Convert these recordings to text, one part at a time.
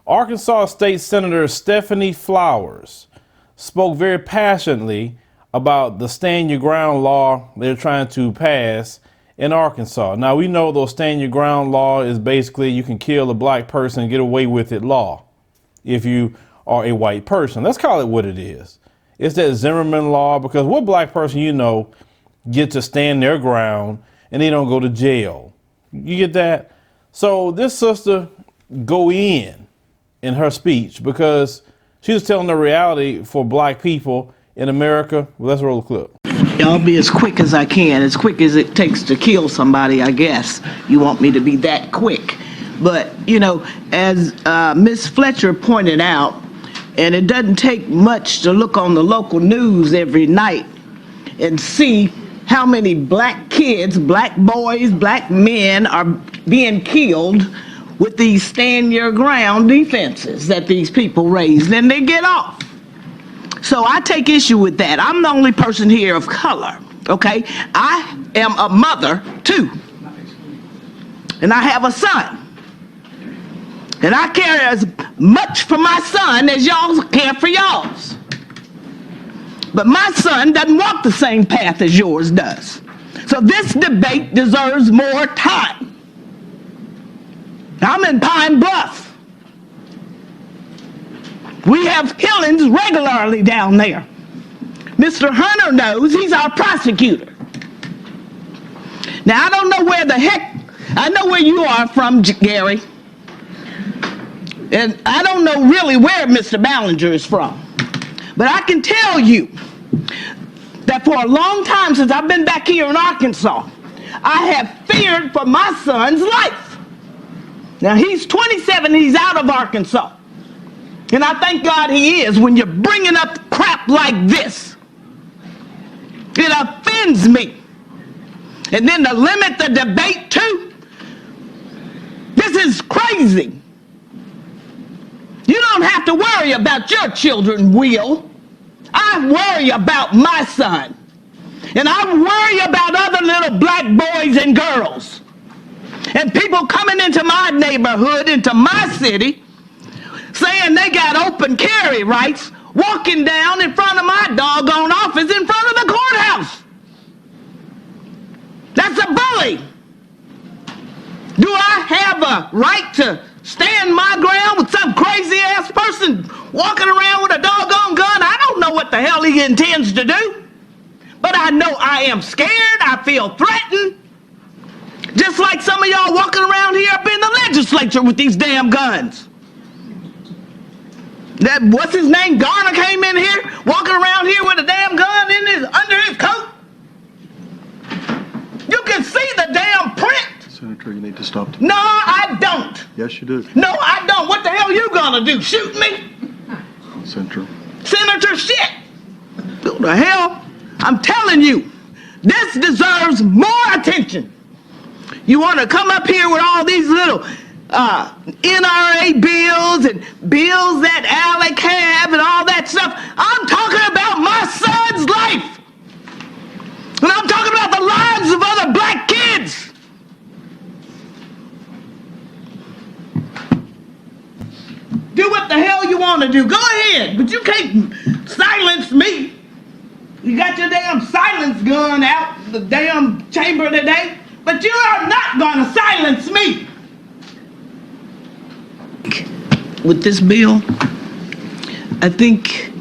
Arkansas State Senator Stephanie Flowers spoke very passionately about the stand your ground law they're trying to pass in Arkansas. Now, we know those stand your ground law is basically you can kill a black person and get away with it law if you are a white person. Let's call it what it is. It's that Zimmerman law, because what black person you know get to stand their ground and they don't go to jail? You get that? So this sister go in her speech because she was telling the reality for black people in America. Well, let's roll the clip. I'll be as quick as I can, as quick as it takes to kill somebody, I guess. You want me to be that quick. But, you know, as Miss Fletcher pointed out, and it doesn't take much to look on the local news every night and see how many black kids, black boys, black men are being killed with these stand your ground defenses that these people raise, and they get off. So I take issue with that. I'm the only person here of color, okay? I am a mother too, and I have a son. And I care as much for my son as y'all care for y'all's. But my son doesn't walk the same path as yours does. So this debate deserves more time. I'm in Pine Bluff. We have killings regularly down there. Mr. Hunter knows, he's our prosecutor. Now I don't know where the heck, I know where you are from, Gary. And I don't know really where Mr. Ballinger is from. But I can tell you that for a long time since I've been back here in Arkansas, I have feared for my son's life. Now he's 27, he's out of Arkansas. And I thank God he is. When you're bringing up crap like this, it offends me. And then to limit the debate too, this is crazy. You don't have to worry about your children, Will. I worry about my son. And I worry about other little black boys and girls. And people coming into my neighborhood, into my city, saying they got open carry rights, walking down in front of my doggone office in front of the courthouse. That's a bully. Do I have a right to stand my ground with some crazy ass person walking around with a doggone gun? I don't know what the hell he intends to do. But I know I am scared, I feel threatened. Just like some of y'all walking around here up in the legislature with these damn guns. That, what's his name, Garner came in here, walking around here with a damn gun under his coat. You can see the damn print. Senator, you need to stop. No, I don't. Yes, you do. No, I don't. What the hell are you gonna do? Shoot me? Senator. Senator shit. What the hell? I'm telling you, this deserves more attention. You want to come up here with all these little NRA bills and bills that Alec have and all that stuff. I'm talking about my son's life. And I'm talking about the lives of other black kids. Do what the hell you want to do. Go ahead, but you can't silence me. You got your damn silence gun out the damn chamber today, but you are not going to silence me. With this bill, I think,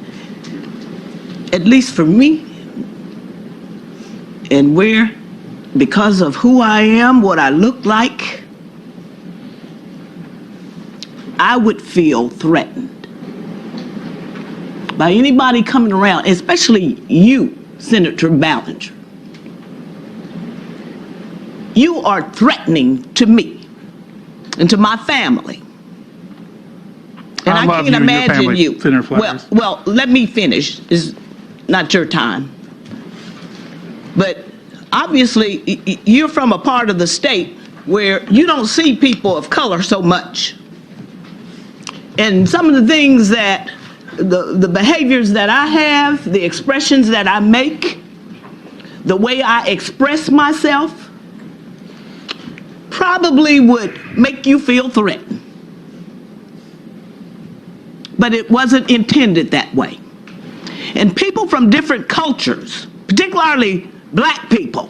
at least for me, and where, because of who I am, what I look like, I would feel threatened by anybody coming around, especially you, Senator Ballinger. You are threatening to me and to my family. And I can't imagine you. Well, let me finish. It's not your time. But obviously, you're from a part of the state where you don't see people of color so much. And some of the things that, the behaviors that I have, the expressions that I make, the way I express myself, probably would make you feel threatened. but it wasn't intended that way. And people from different cultures, particularly black people,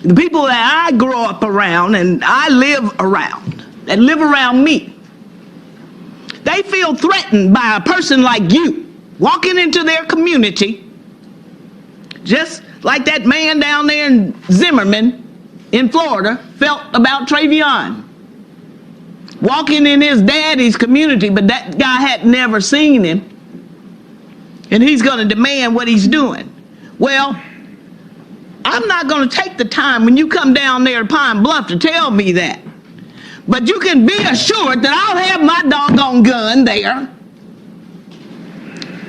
the people that I grew up around and I live around, that live around me, they feel threatened by a person like you walking into their community, just like that man down there in Zimmerman in Florida felt about Travion. Walking in his daddy's community, but that guy had never seen him. And he's going to demand what he's doing. Well, I'm not going to take the time when you come down there to Pine Bluff to tell me that. But you can be assured that I'll have my doggone gun there.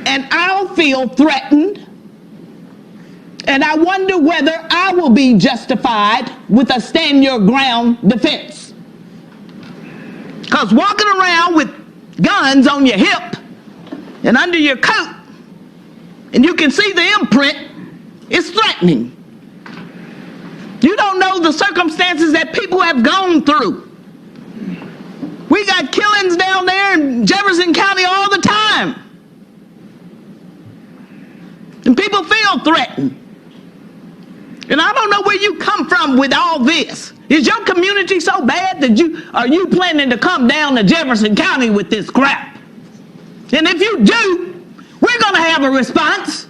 And I'll feel threatened. And I wonder whether I will be justified with a stand your ground defense. Because walking around with guns on your hip and under your coat, and you can see the imprint, is threatening. You don't know the circumstances that people have gone through. We got killings down there in Jefferson County all the time. And people feel threatened. And I don't know where you come from with all this. Is your community so bad that are you planning to come down to Jefferson County with this crap? And if you do, we're going to have a response.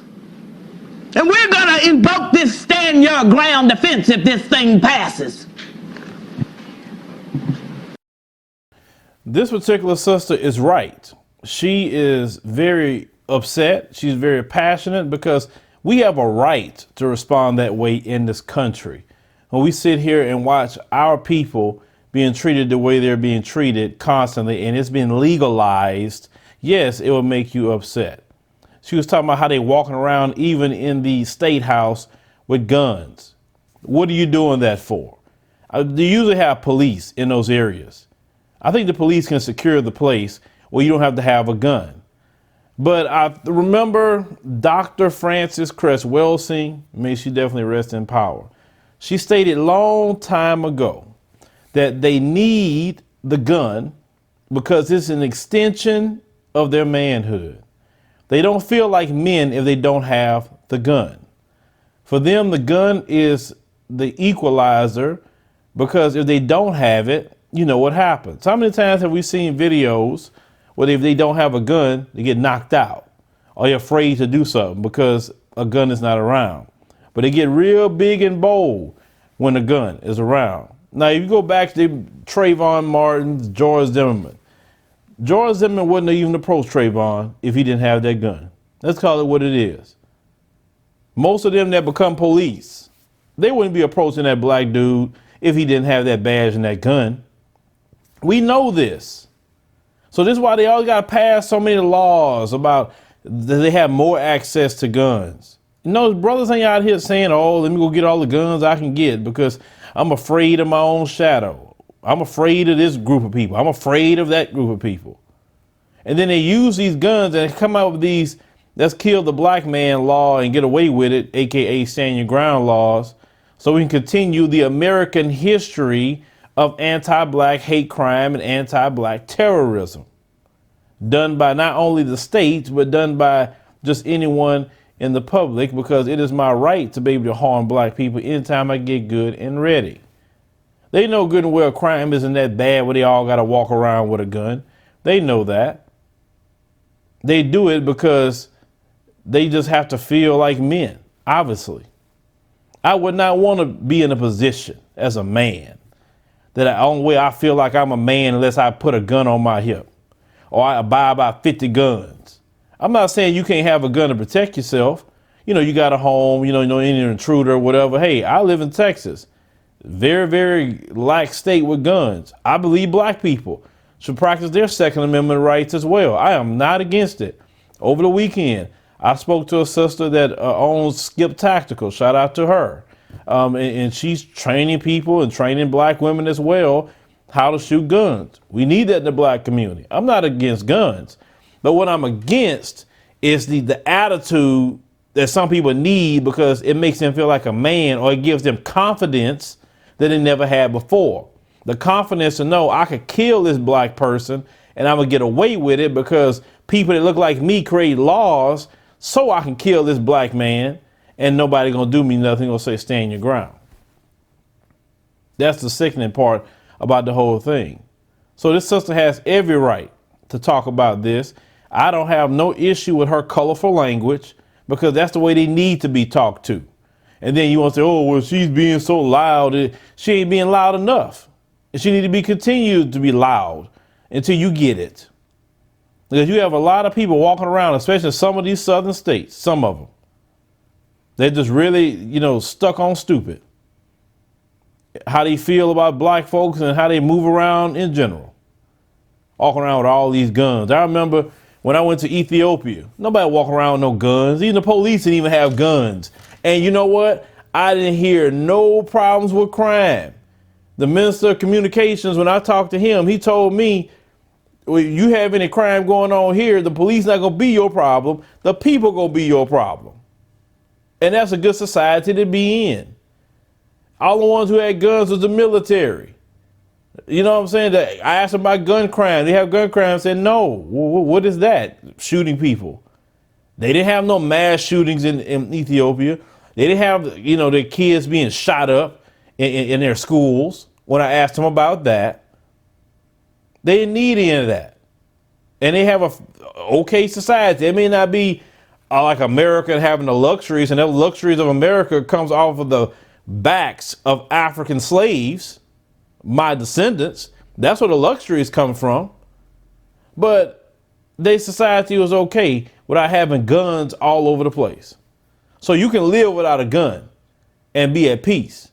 And we're going to invoke this stand your ground defense if this thing passes. This particular sister is right. She is very upset. She's very passionate because we have a right to respond that way in this country. When we sit here and watch our people being treated the way they're being treated constantly, and it's been legalized, yes, it will make you upset. She was talking about how they walking around even in the state house with guns. What are you doing that for? They usually have police in those areas. I think the police can secure the place where you don't have to have a gun. But I remember Dr. Frances Cress Welsing, may she definitely rest in power. She stated long time ago that they need the gun because it's an extension of their manhood. They don't feel like men if they don't have the gun. For them, the gun is the equalizer because if they don't have it, you know what happens. How many times have we seen videos where if they don't have a gun, they get knocked out or they're afraid to do something because a gun is not around? But they get real big and bold when a gun is around. Now, if you go back to Trayvon Martin's George Zimmerman, George Zimmerman wouldn't have even approached Trayvon if he didn't have that gun. Let's call it what it is. Most of them that become police, they wouldn't be approaching that black dude if he didn't have that badge and that gun. We know this. So this is why they always got to pass so many laws about that they have more access to guns. You know, brothers ain't out here saying, oh, let me go get all the guns I can get because I'm afraid of my own shadow. I'm afraid of this group of people. I'm afraid of that group of people. And then they use these guns and come out with these let's kill the black man law and get away with it, aka stand your ground laws, so we can continue the American history of anti-black hate crime and anti-black terrorism done by not only the states, but done by just anyone in the public, because it is my right to be able to harm black people anytime I get good and ready. They know good and well crime isn't that bad where they all got to walk around with a gun. They know that. They do it because they just have to feel like men, obviously. I would not want to be in a position as a man that the only way I feel like I'm a man unless I put a gun on my hip or I buy about 50 guns. I'm not saying you can't have a gun to protect yourself. You know, you got a home, you know, any intruder or whatever. Hey, I live in Texas. Very, very lax state with guns. I believe black people should practice their Second Amendment rights as well. I am not against it. Over the weekend, I spoke to a sister that owns Skip Tactical. Shout out to her. And she's training people and training black women as well how to shoot guns. We need that in the black community. I'm not against guns. But what I'm against is the attitude that some people need because it makes them feel like a man, or it gives them confidence that they never had before. The confidence to know I could kill this black person and I'm gonna get away with it because people that look like me create laws so I can kill this black man and nobody gonna do me nothing, gonna say stand your ground. That's the sickening part about the whole thing. So this sister has every right to talk about this. I don't have no issue with her colorful language because that's the way they need to be talked to. And then you want to say, oh, well, she's being so loud. She ain't being loud enough. And she need to be continued to be loud until you get it. Because you have a lot of people walking around, especially in some of these southern states, some of them. They're just really, stuck on stupid. How they feel about black folks and how they move around in general. Walking around with all these guns. I remember when I went to Ethiopia, nobody walking around with no guns. Even the police didn't even have guns. And you know what? I didn't hear no problems with crime. The Minister of Communications, when I talked to him, he told me, well, you have any crime going on here, the police not going to be your problem. The people going to be your problem. And that's a good society to be in. All the ones who had guns was the military. You know what I'm saying? I asked them about gun crime. They have gun crime. I said, no. What is that? Shooting people. They didn't have no mass shootings in Ethiopia. They didn't have, their kids being shot up in their schools. When I asked them about that, they didn't need any of that. And they have a okay society. It may not be like America having the luxuries, and the luxuries of America comes off of the backs of African slaves, my descendants. That's where the luxuries come from. But their society was okay without having guns all over the place. So you can live without a gun and be at peace.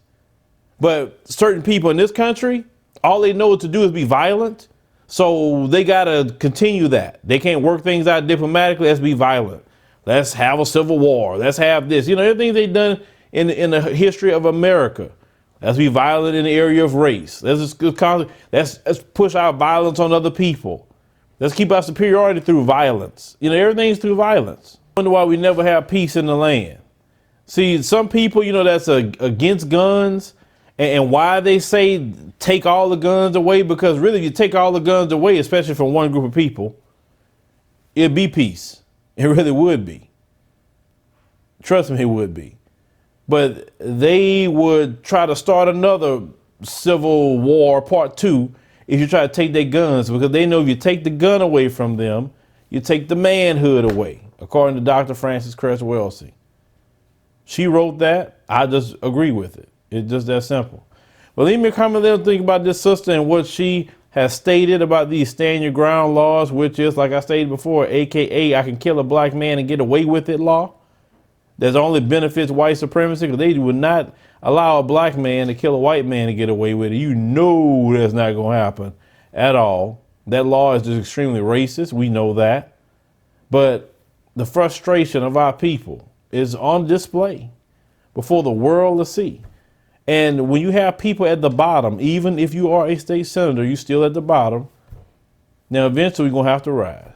But certain people in this country, all they know to do is be violent. So they got to continue that. They can't work things out diplomatically. Let's be violent. Let's have a civil war. Let's have this. Everything they've done in the history of America. Let's be violent in the area of race. Let's push our violence on other people. Let's keep our superiority through violence. Everything's through violence. I wonder why we never have peace in the land. See, some people, that's against guns, and why they say take all the guns away, because really if you take all the guns away, especially from one group of people, it'd be peace. It really would be. Trust me, it would be. But they would try to start another civil war, part 2, if you try to take their guns, because they know if you take the gun away from them, you take the manhood away, according to Dr. Frances Cress Welsing. She wrote that. I just agree with it. It's just that simple. But leave me a comment there and think about this sister and what she has stated about these stand your ground laws, which is, like I stated before, AKA I can kill a black man and get away with it law. That only benefits white supremacy, because they would not allow a black man to kill a white man to get away with it. You know that's not going to happen at all. That law is just extremely racist. We know that. But the frustration of our people is on display before the world to see. And when you have people at the bottom, even if you are a state senator, you're still at the bottom. Now, eventually, we're going to have to rise.